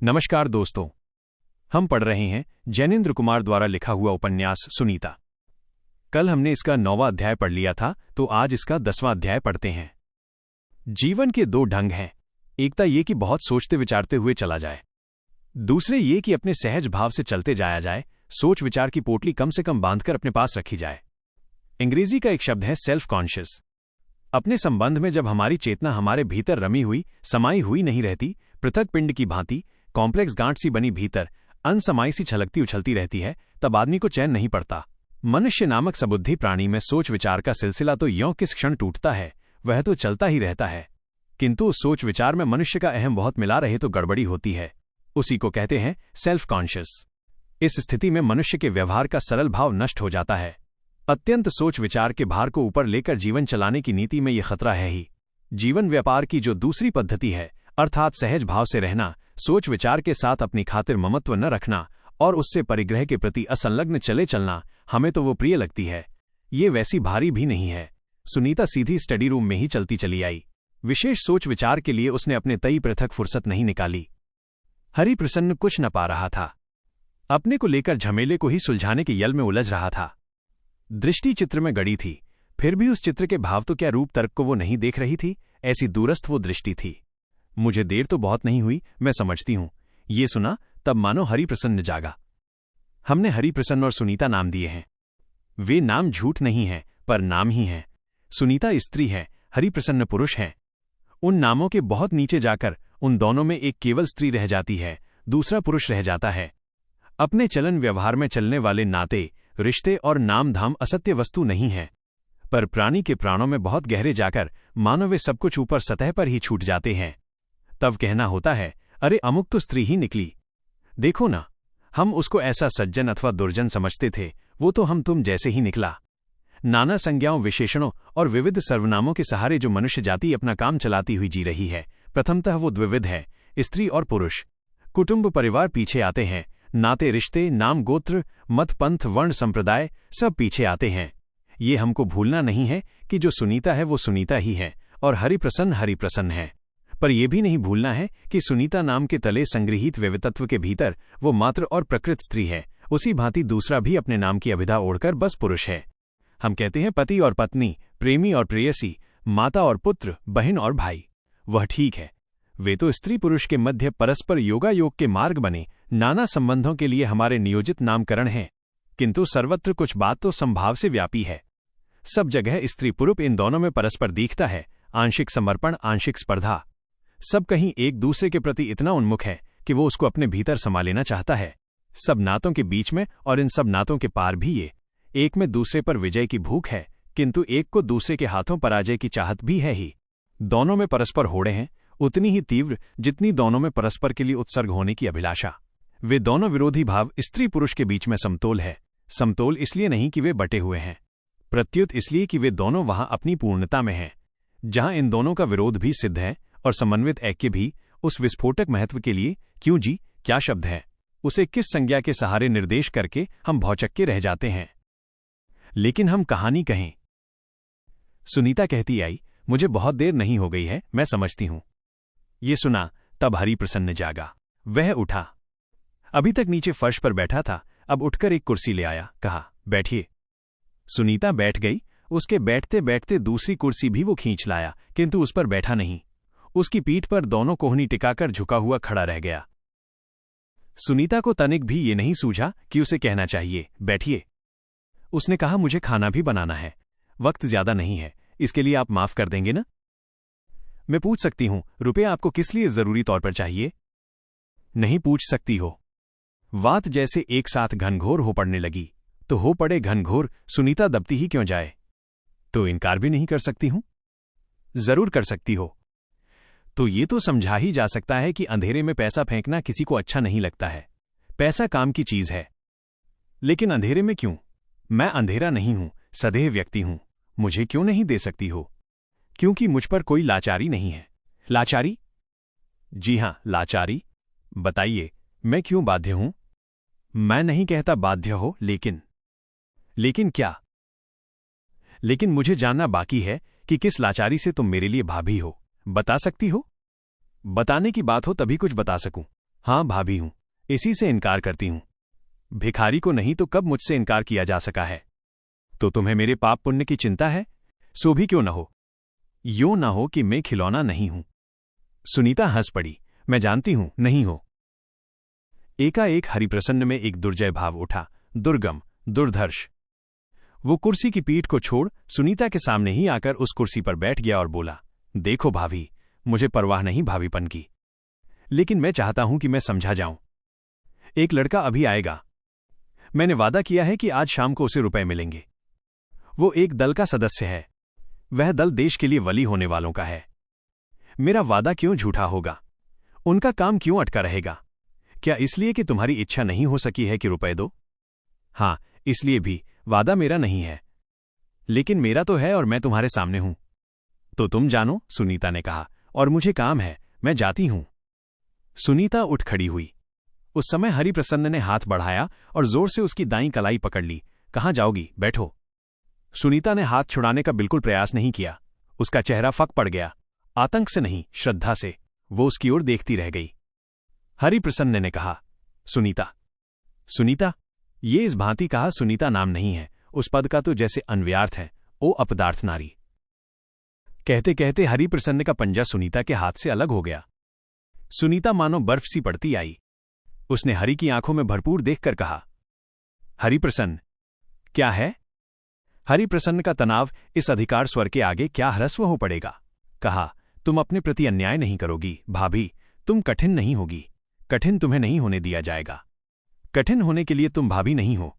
नमस्कार दोस्तों, हम पढ़ रहे हैं जैनेन्द्र कुमार द्वारा लिखा हुआ उपन्यास सुनीता। कल हमने इसका 9वां अध्याय पढ़ लिया था, तो आज इसका 10वां अध्याय पढ़ते हैं। जीवन के दो ढंग हैं, एक तो ये कि बहुत सोचते विचारते हुए चला जाए, दूसरे ये कि अपने सहज भाव से चलते जाया जाए, सोच विचार की पोटली कम से कम बांधकर अपने पास रखी जाए। अंग्रेजी का एक शब्द है सेल्फ कॉन्शियस। अपने संबंध में जब हमारी चेतना हमारे भीतर रमी हुई समाई हुई नहीं रहती, पृथक पिंड की भांति कॉम्प्लेक्स गांठ सी बनी भीतर अनसमाई सी छलकती उछलती रहती है, तब आदमी को चैन नहीं पड़ता। मनुष्य नामक सबुद्धि प्राणी में सोच विचार का सिलसिला तो यों किस क्षण टूटता है, वह तो चलता ही रहता है, किंतु उस सोच विचार में मनुष्य का अहम बहुत मिला रहे तो गड़बड़ी होती है। उसी को कहते हैं सेल्फ कॉन्शियस। इस स्थिति में मनुष्य के व्यवहार का सरल भाव नष्ट हो जाता है। अत्यंत सोच विचार के भार को ऊपर लेकर जीवन चलाने की नीति में यह खतरा है ही। जीवन व्यापार की जो दूसरी पद्धति है, अर्थात सहज भाव से रहना, सोच विचार के साथ अपनी खातिर ममत्व न रखना और उससे परिग्रह के प्रति असंलग्न चले चलना, हमें तो वो प्रिय लगती है। ये वैसी भारी भी नहीं है। सुनीता सीधी स्टडी रूम में ही चलती चली आई। विशेष सोच विचार के लिए उसने अपने तई पृथक फुर्सत नहीं निकाली। हरिप्रसन्न कुछ न पा रहा था, अपने को लेकर झमेले को ही सुलझाने के यल में उलझ रहा था। दृष्टि चित्र में गड़ी थी, फिर भी उस चित्र के भाव तो क्या रूप तर्क को वो नहीं देख रही थी, ऐसी दूरस्थ वो दृष्टि थी। मुझे देर तो बहुत नहीं हुई, मैं समझती हूं। ये सुना तब मानो हरिप्रसन्न जागा। हमने हरिप्रसन्न और सुनीता नाम दिए हैं। वे नाम झूठ नहीं हैं, पर नाम ही हैं। सुनीता स्त्री है, हरिप्रसन्न पुरुष हैं। उन नामों के बहुत नीचे जाकर उन दोनों में एक केवल स्त्री रह जाती है, दूसरा पुरुष रह जाता है। अपने चलन व्यवहार में चलने वाले नाते, रिश्ते और नाम धाम असत्य वस्तु नहीं हैं, पर प्राणी के प्राणों में बहुत गहरे जाकर मानो वे सब कुछ ऊपर सतह पर ही छूट जाते हैं। तब कहना होता है, अरे अमुक तो स्त्री ही निकली। देखो ना, हम उसको ऐसा सज्जन अथवा दुर्जन समझते थे, वो तो हम तुम जैसे ही निकला। नाना संज्ञाओं, विशेषणों और विविध सर्वनामों के सहारे जो मनुष्य जाति अपना काम चलाती हुई जी रही है, प्रथमतः वो द्विविध है, स्त्री और पुरुष। कुटुंब परिवार पीछे आते हैं, नाते रिश्ते, नाम गोत्र, मत पंथ वर्ण संप्रदाय सब पीछे आते हैं। ये हमको भूलना नहीं है कि जो सुनीता है वो सुनीता ही है और हरिप्रसन्न हरिप्रसन्न है। पर यह भी नहीं भूलना है कि सुनीता नाम के तले संगृहीत व्यक्तित्व के भीतर वो मात्र और प्रकृत स्त्री है। उसी भांति दूसरा भी अपने नाम की अभिधा ओढ़कर बस पुरुष है। हम कहते हैं पति और पत्नी, प्रेमी और प्रेयसी, माता और पुत्र, बहन और भाई। वह ठीक है, वे तो स्त्री पुरुष के मध्य परस्पर योगायोग के मार्ग बने नाना संबंधों के लिए हमारे नियोजित नामकरण हैं, किंतु सर्वत्र कुछ बात तो संभाव से व्यापी है। सब जगह स्त्री पुरुष इन दोनों में परस्पर दिखता है, आंशिक समर्पण, आंशिक स्पर्धा। सब कहीं एक दूसरे के प्रति इतना उन्मुख है कि वो उसको अपने भीतर समा लेना चाहता है। सब नातों के बीच में और इन सब नातों के पार भी ये एक में दूसरे पर विजय की भूख है, किंतु एक को दूसरे के हाथों पराजय की चाहत भी है ही। दोनों में परस्पर होड़े हैं, उतनी ही तीव्र जितनी दोनों में परस्पर के लिए उत्सर्ग होने की अभिलाषा। वे दोनों विरोधी भाव स्त्री पुरुष के बीच में समतोल है। समतोल इसलिए नहीं कि वे बटे हुए हैं, प्रत्युत इसलिए कि वे दोनों वहां अपनी पूर्णता में हैं। जहां इन दोनों का विरोध भी सिद्ध है और समन्वित ऐक्य भी, उस विस्फोटक महत्व के लिए क्यों जी, क्या शब्द है, उसे किस संज्ञा के सहारे निर्देश करके हम भौचक्के रह जाते हैं। लेकिन हम कहानी कहें। सुनीता कहती आई, मुझे बहुत देर नहीं हो गई है, मैं समझती हूं। ये सुना तब हरिप्रसन्न जागा। वह उठा। अभी तक नीचे फर्श पर बैठा था, अब उठकर एक कुर्सी ले आया, कहा, बैठिए। सुनीता बैठ गई। उसके बैठते बैठते दूसरी कुर्सी भी वो खींच लाया, किंतु उस पर बैठा नहीं। उसकी पीठ पर दोनों कोहनी टिकाकर झुका हुआ खड़ा रह गया। सुनीता को तनिक भी ये नहीं सूझा कि उसे कहना चाहिए, बैठिए। उसने कहा, मुझे खाना भी बनाना है, वक्त ज्यादा नहीं है, इसके लिए आप माफ कर देंगे ना? मैं पूछ सकती हूं, रुपये आपको किस लिए जरूरी तौर पर चाहिए? नहीं पूछ सकती हो। बात जैसे एक साथ घनघोर हो पड़ने लगी। तो हो पड़े घनघोर, सुनीता दबती ही क्यों जाए? तो इनकार भी नहीं कर सकती हूं? जरूर कर सकती हो। तो ये तो समझा ही जा सकता है कि अंधेरे में पैसा फेंकना किसी को अच्छा नहीं लगता है। पैसा काम की चीज है, लेकिन अंधेरे में क्यों? मैं अंधेरा नहीं हूं, सदैव व्यक्ति हूं। मुझे क्यों नहीं दे सकती हो? क्योंकि मुझ पर कोई लाचारी नहीं है। लाचारी? जी हां, लाचारी। बताइए, मैं क्यों बाध्य हूं? मैं नहीं कहता बाध्य हो, लेकिन क्या? लेकिन मुझे जानना बाकी है कि किस लाचारी से तुम मेरे लिए भाभी हो। बता सकती हो? बताने की बात हो तभी कुछ बता सकूं। हाँ भाभी हूं, इसी से इनकार करती हूं। भिखारी को नहीं तो कब मुझसे इनकार किया जा सका है। तो तुम्हें मेरे पाप पुण्य की चिंता है? सो भी क्यों न हो। यूं न हो कि मैं खिलौना नहीं हूं। सुनीता हंस पड़ी। मैं जानती हूं नहीं हो। एकाएक हरिप्रसन्न में एक दुर्जय भाव उठा, दुर्गम, दुर्धर्ष। वो कुर्सी की पीठ को छोड़ सुनीता के सामने ही आकर उस कुर्सी पर बैठ गया और बोला, देखो भाभी, मुझे परवाह नहीं भाभीपन की, लेकिन मैं चाहता हूं कि मैं समझा जाऊं। एक लड़का अभी आएगा। मैंने वादा किया है कि आज शाम को उसे रुपए मिलेंगे। वो एक दल का सदस्य है। वह दल देश के लिए वली होने वालों का है। मेरा वादा क्यों झूठा होगा? उनका काम क्यों अटका रहेगा? क्या इसलिए कि तुम्हारी इच्छा नहीं हो सकी है कि रुपए दो? हाँ, इसलिए भी। वादा मेरा नहीं है, लेकिन मेरा तो है और मैं तुम्हारे सामने हूं। तो तुम जानो, सुनीता ने कहा, और मुझे काम है, मैं जाती हूं। सुनीता उठ खड़ी हुई। उस समय हरिप्रसन्न ने हाथ बढ़ाया और जोर से उसकी दाईं कलाई पकड़ ली। कहाँ जाओगी? बैठो। सुनीता ने हाथ छुड़ाने का बिल्कुल प्रयास नहीं किया। उसका चेहरा फक पड़ गया। आतंक से नहीं, श्रद्धा से। वो उसकी ओर देखती रह गई। हरिप्रसन्न ने कहा, सुनीता। सुनीता? ये इस भांति कहा सुनीता नाम नहीं है, उस पद का तो जैसे अन्व्यार्थ है, ओ अपदार्थ नारी। कहते कहते हरिप्रसन्न का पंजा सुनीता के हाथ से अलग हो गया। सुनीता मानो बर्फ सी पड़ती आई। उसने हरि की आंखों में भरपूर देखकर कहा, हरिप्रसन्न, क्या है? हरिप्रसन्न का तनाव इस अधिकार स्वर के आगे क्या ह्रस्व हो पड़ेगा। कहा, तुम अपने प्रति अन्याय नहीं करोगी भाभी, तुम कठिन नहीं होगी। कठिन तुम्हें नहीं होने दिया जाएगा। कठिन होने के लिए तुम भाभी नहीं हो।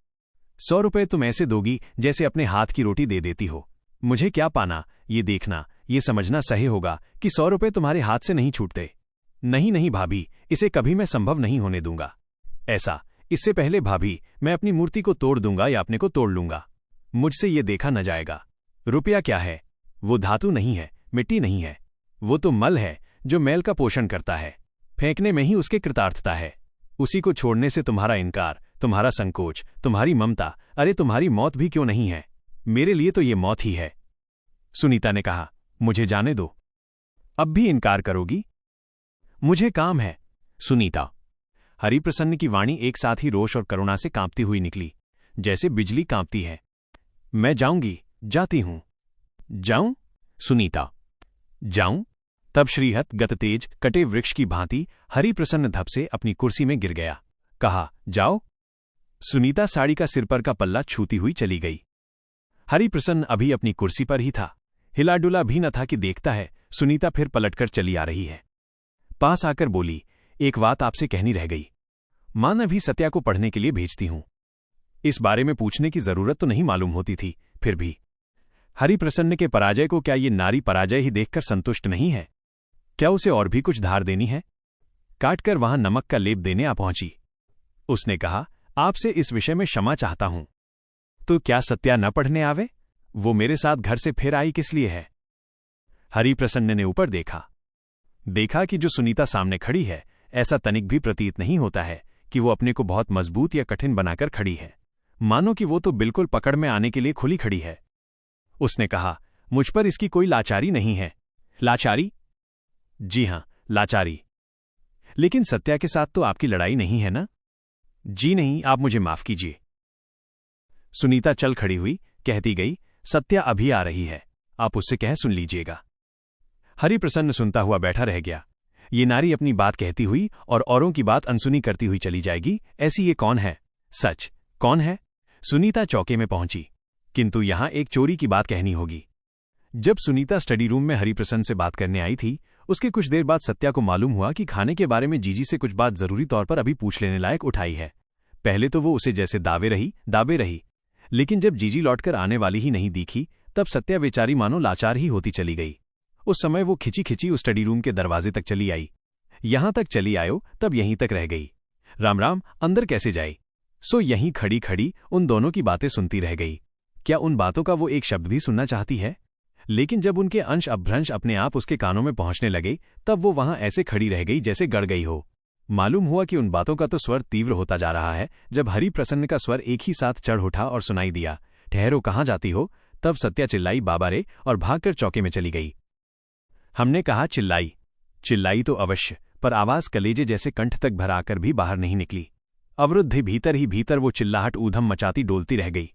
100 रुपए तुम ऐसे दोगी जैसे अपने हाथ की रोटी दे देती हो। मुझे क्या पाना, ये देखना, ये समझना सही होगा कि 100 रुपए तुम्हारे हाथ से नहीं छूटते। नहीं नहीं भाभी, इसे कभी मैं संभव नहीं होने दूंगा। ऐसा, इससे पहले भाभी, मैं अपनी मूर्ति को तोड़ दूंगा या अपने को तोड़ लूंगा। मुझसे ये देखा न जाएगा। रुपया क्या है? वो धातु नहीं है, मिट्टी नहीं है। वो तो मल है जो मैल का पोषण करता है। फेंकने में ही उसके कृतार्थता है। उसी को छोड़ने से तुम्हारा इनकार, तुम्हारा संकोच, तुम्हारी ममता, अरे तुम्हारी मौत भी क्यों नहीं है? मेरे लिए तो ये मौत ही है। सुनीता ने कहा, मुझे जाने दो। अब भी इनकार करोगी? मुझे काम है। सुनीता। हरिप्रसन्न की वाणी एक साथ ही रोष और करुणा से कांपती हुई निकली, जैसे बिजली कांपती है। मैं जाऊंगी, जाती हूं। जाऊं? सुनीता। जाऊं? तब श्रीहत गततेज कटे वृक्ष की भांति हरिप्रसन्न धप से अपनी कुर्सी में गिर गया। कहा, जाओ। सुनीता साड़ी का सिर पर का पल्ला छूती हुई चली गई। हरिप्रसन्न अभी अपनी कुर्सी पर ही था। हिला डुला भी न था कि देखता है सुनीता फिर पलटकर चली आ रही है। पास आकर बोली, एक बात आपसे कहनी रह गई। मां अभी सत्या को पढ़ने के लिए भेजती हूं। इस बारे में पूछने की जरूरत तो नहीं मालूम होती थी, फिर भी। हरिप्रसन्न के पराजय को क्या ये नारी पराजय ही देखकर संतुष्ट नहीं है? क्या उसे और भी कुछ धार देनी है? काटकर वहां नमक का लेप देने आ पहुंची। उसने कहा, आपसे इस विषय में क्षमा चाहता हूं। तो क्या सत्या न पढ़ने आवे? वो मेरे साथ घर से फिर आई किस लिए है? हरिप्रसन्न ने ऊपर देखा। देखा कि जो सुनीता सामने खड़ी है, ऐसा तनिक भी प्रतीत नहीं होता है कि वो अपने को बहुत मजबूत या कठिन बनाकर खड़ी है। मानो कि वो तो बिल्कुल पकड़ में आने के लिए खुली खड़ी है। उसने कहा, मुझ पर इसकी कोई लाचारी नहीं है। लाचारी? जी हां, लाचारी। लेकिन सत्या के साथ तो आपकी लड़ाई नहीं है ना? जी नहीं, आप मुझे माफ कीजिए। सुनीता चल खड़ी हुई, कहती गई, सत्या अभी आ रही है, आप उससे कह सुन लीजिएगा। हरिप्रसन्न सुनता हुआ बैठा रह गया। ये नारी अपनी बात कहती हुई और औरों की बात अनसुनी करती हुई चली जाएगी, ऐसी ये कौन है? सच, कौन है? सुनीता चौके में पहुंची, किंतु यहां एक चोरी की बात कहनी होगी। जब सुनीता स्टडी रूम में हरिप्रसन्न से बात करने आई थी, उसके कुछ देर बाद सत्या को मालूम हुआ कि खाने के बारे में जीजी से कुछ बात जरूरी तौर पर अभी पूछ लेने लायक उठाई है। पहले तो वो उसे जैसे दावे रही, लेकिन जब जीजी लौटकर आने वाली ही नहीं दिखी, तब सत्या बेचारी मानो लाचार ही होती चली गई। उस समय वो खिंची खिंची उस स्टडी रूम के दरवाजे तक चली आई। यहां तक चली आयो तब यहीं तक रह गई। राम राम, अंदर कैसे जाई? सो यहीं खड़ी खड़ी उन दोनों की बातें सुनती रह गई। क्या उन बातों का वो एक शब्द भी सुनना चाहती है? लेकिन जब उनके अंश अपभ्रंश अपने आप उसके कानों में पहुंचने लगे, तब वो वहां ऐसे खड़ी रह गई जैसे गड़ गई हो। मालूम हुआ कि उन बातों का तो स्वर तीव्र होता जा रहा है, जब हरिप्रसन्न का स्वर एक ही साथ चढ़ उठा और सुनाई दिया, ठहरो, कहाँ जाती हो? तब सत्या चिल्लाई, बाबा रे, और भागकर चौके में चली गई। हमने कहा चिल्लाई तो अवश्य, पर आवाज कलेजे जैसे कंठ तक भर आकर भी बाहर नहीं निकली। अवरुद्ध भीतर ही भीतर वो चिल्लाहट ऊधम मचाती डोलती रह गई।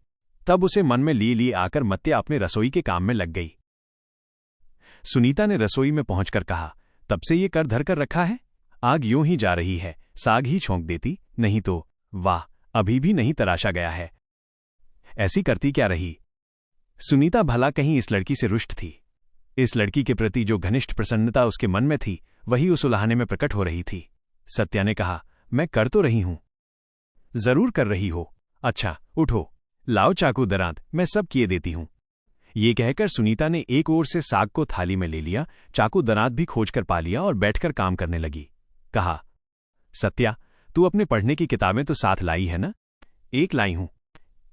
तब उसे मन में लिए आकर मत्या अपने रसोई के काम में लग गई। सुनीता ने रसोई में पहुंचकर कहा, तब से ये कर धर कर रखा है? आग यूं ही जा रही है, साग ही छोंक देती, नहीं तो। वाह, अभी भी नहीं तराशा गया है। ऐसी करती क्या रही? सुनीता भला कहीं इस लड़की से रुष्ट थी? इस लड़की के प्रति जो घनिष्ठ प्रसन्नता उसके मन में थी वही उस उलाहने में प्रकट हो रही थी। सत्या ने कहा, मैं कर तो रही हूं। जरूर कर रही हो। अच्छा उठो, लाओ चाकू दरांत, मैं सब किए देती हूं। ये कहकर सुनीता ने एक ओर से साग को थाली में ले लिया, चाकू दरांत भी खोजकर पा लिया और बैठकर काम करने लगी। कहा, सत्या, तू अपने पढ़ने की किताबें तो साथ लाई है ना? एक लाई हूं।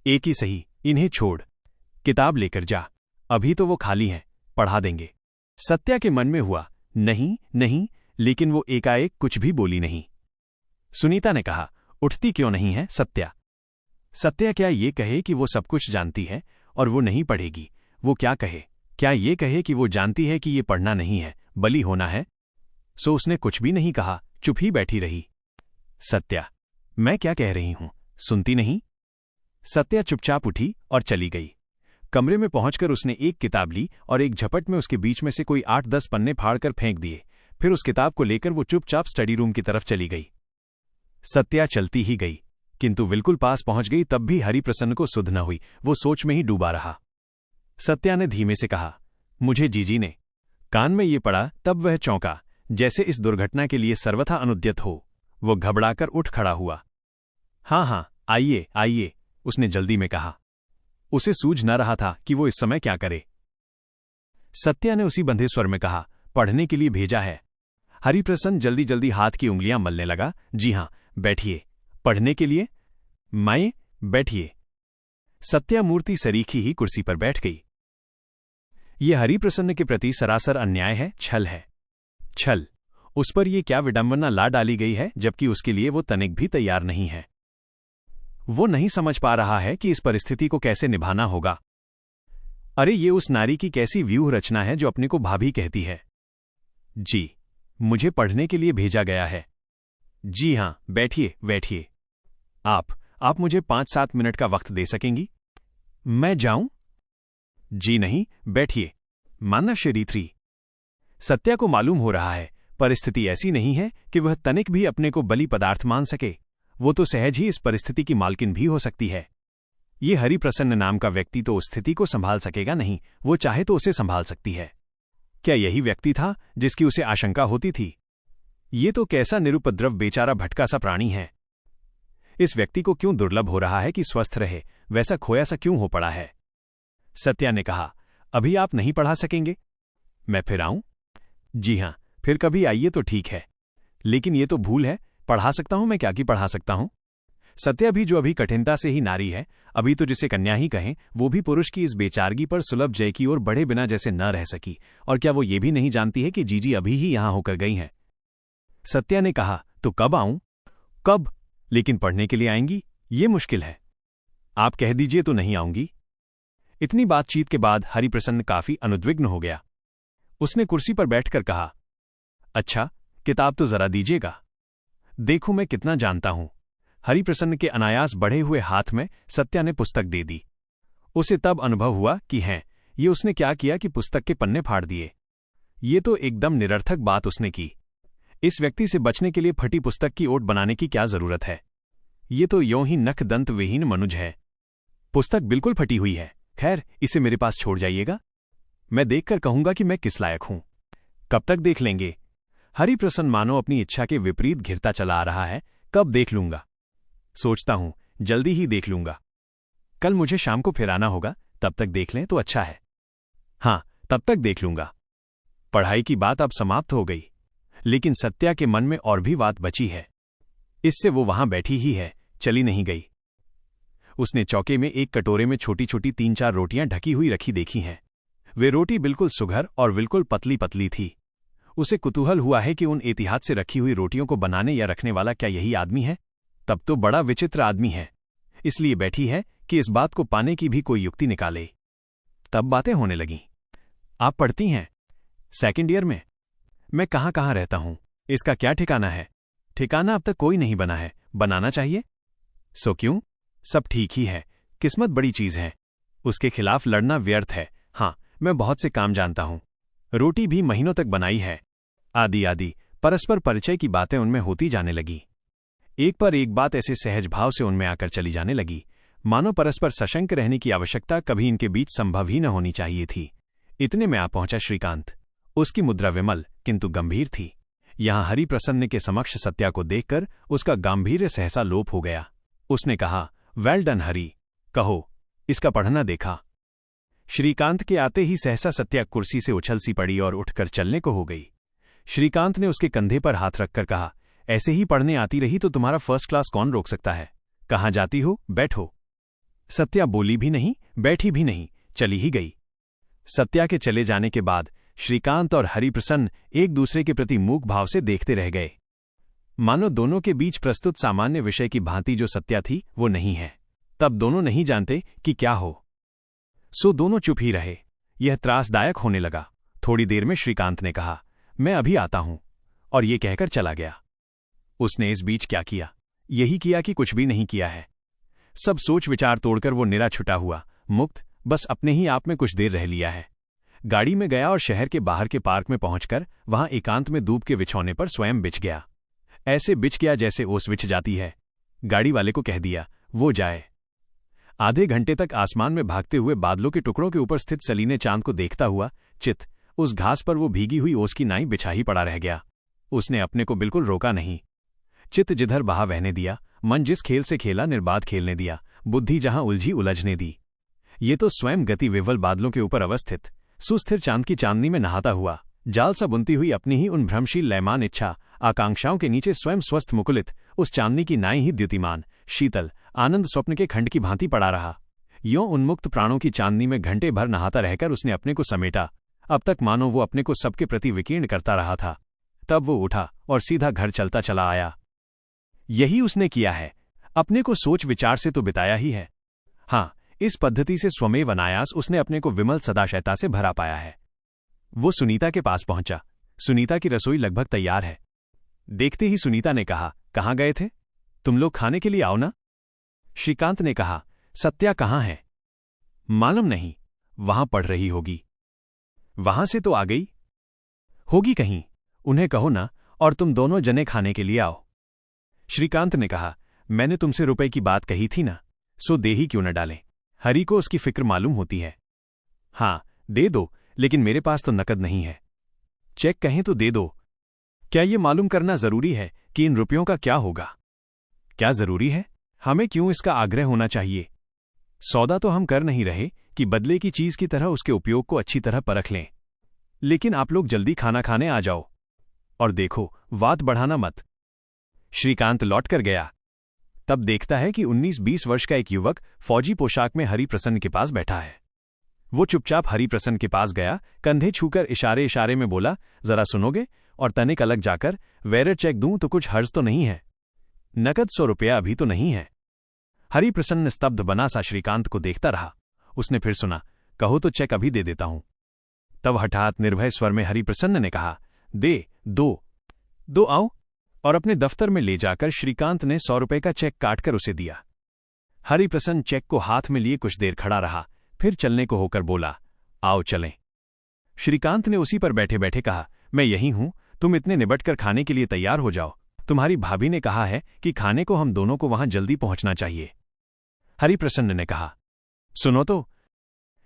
एक ही सही, इन्हें छोड़, किताब लेकर जा। अभी तो वो खाली हैं, पढ़ा देंगे। सत्या के मन में हुआ, नहीं नहीं, लेकिन वो एकाएक कुछ भी बोली नहीं। सुनीता ने कहा, उठती क्यों नहीं है सत्या? सत्या क्या ये कहे कि वो सब कुछ जानती है और वो नहीं पढ़ेगी? वो क्या कहे? क्या ये कहे कि वो जानती है कि ये पढ़ना नहीं है, बली होना है? सो उसने कुछ भी नहीं कहा, चुप ही बैठी रही। सत्या, मैं क्या कह रही हूं, सुनती नहीं? सत्या चुपचाप उठी और चली गई। कमरे में पहुंचकर उसने एक किताब ली और एक झपट में उसके बीच में से कोई 8-10 पन्ने फाड़कर फेंक दिए। फिर उस किताब को लेकर वो चुपचाप स्टडी रूम की तरफ चली गई। सत्या चलती ही गई, किंतु बिल्कुल पास पहुंच गई तब भी हरिप्रसन्न को सुध न हुई। वो सोच में ही डूबा रहा। सत्या ने धीमे से कहा, मुझे जीजी ने। कान में ये पड़ा तब वह चौंका, जैसे इस दुर्घटना के लिए सर्वथा अनुद्यत हो। वो घबराकर उठ खड़ा हुआ। हाँ, आइए आइए, उसने जल्दी में कहा। उसे सूझ न रहा था कि वो इस समय क्या करे। सत्या ने उसी बंधे स्वर में कहा, पढ़ने के लिए भेजा है। हरिप्रसन्न जल्दी जल्दी हाथ की उंगलियां मलने लगा। जी हां, बैठिए। पढ़ने के लिए? माए, बैठिए। सत्या मूर्ति सरीखी ही कुर्सी पर बैठ गई। यह हरिप्रसन्न के प्रति सरासर अन्याय है, छल है। छल। उस पर यह क्या विडंबना ला डाली गई है, जबकि उसके लिए वो तनिक भी तैयार नहीं है। वो नहीं समझ पा रहा है कि इस परिस्थिति को कैसे निभाना होगा। अरे ये उस नारी की कैसी व्यूह रचना है जो अपने को भाभी कहती है। जी, मुझे पढ़ने के लिए भेजा गया है। जी हां, बैठिए बैठिए। आप मुझे 5-7 मिनट का वक्त दे सकेंगी? मैं जाऊं? जी नहीं, बैठिए। मानव शरीथी। सत्या को मालूम हो रहा है परिस्थिति ऐसी नहीं है कि वह तनिक भी अपने को बलि पदार्थ मान सके। वो तो सहज ही इस परिस्थिति की मालकिन भी हो सकती है। ये हरिप्रसन्न नाम का व्यक्ति तो उस स्थिति को संभाल सकेगा नहीं, वो चाहे तो उसे संभाल सकती है। क्या यही व्यक्ति था जिसकी उसे आशंका होती थी? ये तो कैसा निरुपद्रव बेचारा भटका सा प्राणी है। इस व्यक्ति को क्यों दुर्लभ हो रहा है कि स्वस्थ रहे, वैसा खोया सा क्यों हो पड़ा है? सत्या ने कहा, अभी आप नहीं पढ़ा सकेंगे? मैं फिर आऊं? जी हां, फिर कभी आइए तो ठीक है, लेकिन ये तो भूल है। पढ़ा सकता हूं मैं, क्या की पढ़ा सकता हूं? सत्या भी जो अभी कठिनता से ही नारी है, अभी तो जिसे कन्या ही कहें, वो भी पुरुष की इस बेचारगी पर सुलभ जय की ओर बढ़े बिना जैसे न रह सकी। और क्या वो ये भी नहीं जानती है कि जीजी अभी ही यहां होकर गई हैं? सत्या ने कहा, तो कब आऊं? कब? लेकिन पढ़ने के लिए आएंगी? ये मुश्किल है। आप कह दीजिए तो नहीं आऊंगी। इतनी बातचीत के बाद हरिप्रसन्न काफी अनुद्विग्न हो गया। उसने कुर्सी पर बैठकर कहा, अच्छा, किताब तो जरा दीजिएगा, देखूं मैं कितना जानता हूं। हरिप्रसन्न के अनायास बढ़े हुए हाथ में सत्या ने पुस्तक दे दी। उसे तब अनुभव हुआ कि ये उसने क्या किया कि पुस्तक के पन्ने फाड़ दिए। ये तो एकदम निरर्थक बात उसने की। इस व्यक्ति से बचने के लिए फटी पुस्तक की ओट बनाने की क्या जरूरत है? ये तो यों ही नख दंत विहीन मनुज है। पुस्तक बिल्कुल फटी हुई है। खैर, इसे मेरे पास छोड़ जाइएगा, मैं देखकर कहूंगा कि मैं किस लायक हूं। कब तक देख लेंगे? हरिप्रसन्न मानो अपनी इच्छा के विपरीत घिरता चला आ रहा है। कब देख लूंगा? सोचता हूं जल्दी ही देख लूंगा। कल मुझे शाम को फिर आना होगा, तब तक देख लें तो अच्छा है। हां, तब तक देख लूंगा। पढ़ाई की बात अब समाप्त हो गई, लेकिन सत्या के मन में और भी बात बची है। इससे वो वहां बैठी ही है, चली नहीं गई। उसने चौके में एक कटोरे में छोटी छोटी 3-4 रोटियां ढकी हुई रखी देखी हैं। वे रोटी बिल्कुल सुघर और बिल्कुल पतली पतली थी। उसे कुतूहल हुआ है कि उन एहतियात से रखी हुई रोटियों को बनाने या रखने वाला क्या यही आदमी है? तब तो बड़ा विचित्र आदमी है। इसलिए बैठी है कि इस बात को पाने की भी कोई युक्ति निकाले। तब बातें होने लगीं। आप पढ़ती हैं? 2nd ईयर में? मैं कहां रहता हूं? इसका क्या ठिकाना है? ठिकाना अब तक कोई नहीं बना है, बनाना चाहिए। सो क्यों? सब ठीक ही है, किस्मत बड़ी चीज है, उसके खिलाफ लड़ना व्यर्थ है। हाँ, मैं बहुत से काम जानता हूं, रोटी भी महीनों तक बनाई है, आदि आदि परस्पर परिचय की बातें उनमें होती जाने लगी। एक पर एक बात ऐसे सहज भाव से उनमें आकर चली जाने लगी, मानो परस्पर सशंक रहने की आवश्यकता कभी इनके बीच संभव ही न होनी चाहिए थी। इतने में आ पहुंचा श्रीकांत। उसकी मुद्रा विमल किंतु गंभीर थी। यहां हरिप्रसन्न के समक्ष सत्या को देखकर उसका गांभीर्य सहसा लोप हो गया। उसने कहा, वेल डन हरि, कहो, इसका पढ़ना देखा। श्रीकांत के आते ही सहसा सत्या कुर्सी से उछल सी पड़ी और उठकर चलने को हो गई। श्रीकांत ने उसके कंधे पर हाथ रखकर कहा, ऐसे ही पढ़ने आती रही तो तुम्हारा फर्स्ट क्लास कौन रोक सकता है? कहाँ जाती हो? बैठो। सत्या बोली भी नहीं, बैठी भी नहीं, चली ही गई। सत्या के चले जाने के बाद श्रीकांत और हरिप्रसन्न एक दूसरे के प्रति मूक भाव से देखते रह गए, मानो दोनों के बीच प्रस्तुत सामान्य विषय की भांति जो सत्या थी वो नहीं है। तब दोनों नहीं जानते कि क्या हो, सो दोनों चुप ही रहे। यह त्रासदायक होने लगा। थोड़ी देर में श्रीकांत ने कहा, मैं अभी आता हूं, और ये कहकर चला गया। उसने इस बीच क्या किया? यही किया कि कुछ भी नहीं किया है। सब सोच विचार तोड़कर वो निरा छुटा हुआ, मुक्त, बस अपने ही आप में कुछ देर रह लिया है। गाड़ी में गया और शहर के बाहर के पार्क में पहुंचकर वहां एकांत में दूब के बिछौने पर स्वयं बिछ गया। ऐसे बिछ गया जैसे ओस बिछ जाती है। गाड़ी वाले को कह दिया वो जाए। आधे घंटे तक आसमान में भागते हुए बादलों के टुकड़ों के ऊपर स्थित सलीने चांद को देखता हुआ चित उस घास पर वो भीगी हुई ओस की नाई बिछा ही पड़ा रह गया। उसने अपने को बिल्कुल रोका नहीं। चित्त जिधर बहा बहने दिया, मन जिस खेल से खेला निर्बाध खेलने दिया, बुद्धि जहां उलझी उलझने दी। ये तो स्वयं गति विवल बादलों के ऊपर अवस्थित सुस्थिर चांद की चांदनी में नहाता हुआ, जाल सा बुनती हुई अपनी ही उन भ्रमशील लयमान इच्छा आकांक्षाओं के नीचे स्वयं स्वस्थ मुकुलित उस चांदनी की नाई ही द्युतिमान शीतल आनंद स्वप्न के खंड की भांति पड़ा रहा। यों उन्मुक्त प्राणों की चांदनी में घंटे भर नहाता रहकर उसने अपने को समेटा। अब तक मानो वो अपने को सबके प्रति विकीर्ण करता रहा था। तब वो उठा और सीधा घर चलता चला आया। यही उसने किया है, अपने को सोच विचार से तो बिताया ही है। हाँ, इस पद्धति से स्वमेव अनायास उसने अपने को विमल सदाशयता से भरा पाया है। वो सुनीता के पास पहुंचा। सुनीता की रसोई लगभग तैयार है। देखते ही सुनीता ने कहा, कहाँ गए थे? तुम लोग खाने के लिए आओ ना। श्रीकांत ने कहा, सत्या कहाँ है? मालूम नहीं, वहां पढ़ रही होगी। वहां से तो आ गई होगी कहीं, उन्हें कहो ना, और तुम दोनों जने खाने के लिए आओ। श्रीकांत ने कहा, मैंने तुमसे रुपए की बात कही थी ना, सो दे ही क्यों न डालें। हरि को उसकी फिक्र मालूम होती है। हाँ, दे दो, लेकिन मेरे पास तो नकद नहीं है। चेक कहें तो दे दो। क्या ये मालूम करना जरूरी है कि इन रुपयों का क्या होगा? क्या जरूरी है? हमें क्यों इसका आग्रह होना चाहिए? सौदा तो हम कर नहीं रहे कि बदले की चीज की तरह उसके उपयोग को अच्छी तरह परख लें। लेकिन आप लोग जल्दी खाना खाने आ जाओ, और देखो, बात बढ़ाना मत। श्रीकांत लौट कर गया। तब देखता है कि 19-20 वर्ष का एक युवक फौजी पोशाक में हरिप्रसन्न के पास बैठा है। वो चुपचाप हरिप्रसन्न के पास गया, कंधे छूकर इशारे इशारे में बोला, जरा सुनोगे? और तनिक अलग जाकर, वेयर चेक दूं तो कुछ हर्ज तो नहीं है? नकद 100 रुपया अभी तो नहीं है। हरिप्रसन्न स्तब्ध बना सा श्रीकांत को देखता रहा। उसने फिर सुना, कहो तो चेक अभी दे देता हूं। तब हठात निर्भय स्वर में हरिप्रसन्न ने कहा, दो आओ। और अपने दफ्तर में ले जाकर श्रीकांत ने 100 रुपए का चेक काटकर उसे दिया। हरिप्रसन्न चेक को हाथ में लिए कुछ देर खड़ा रहा, फिर चलने को होकर बोला, आओ चलें। श्रीकांत ने उसी पर बैठे बैठे कहा, मैं यही हूं, तुम इतने निबट कर खाने के लिए तैयार हो जाओ। तुम्हारी भाभी ने कहा है कि खाने को हम दोनों को वहां जल्दी पहुंचना चाहिए। हरिप्रसन्न ने कहा, सुनो तो।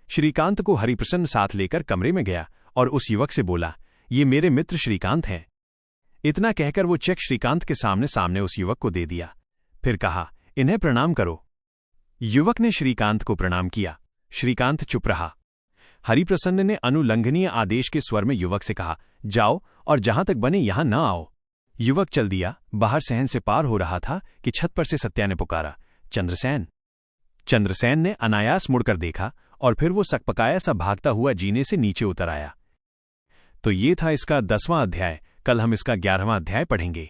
श्रीकांत को हरिप्रसन्न साथ लेकर कमरे में गया और उस युवक से बोला, ये मेरे मित्र श्रीकांत हैं। इतना कहकर वो चेक श्रीकांत के सामने सामने उस युवक को दे दिया। फिर कहा, इन्हें प्रणाम करो। युवक ने श्रीकांत को प्रणाम किया। श्रीकांत चुप रहा। हरिप्रसन्न ने अनुल्लंघनीय आदेश के स्वर में युवक से कहा, जाओ और जहां तक बने यहां न आओ। युवक चल दिया। बाहर सहन से पार हो रहा था कि छत पर से सत्या ने पुकारा, चंद्रसेन। चंद्रसेन ने अनायास मुड़कर देखा और फिर वो सकपकाया सा भागता हुआ जीने से नीचे उतर आया। तो ये था इसका 10वां अध्याय। कल हम इसका 11वां अध्याय पढ़ेंगे।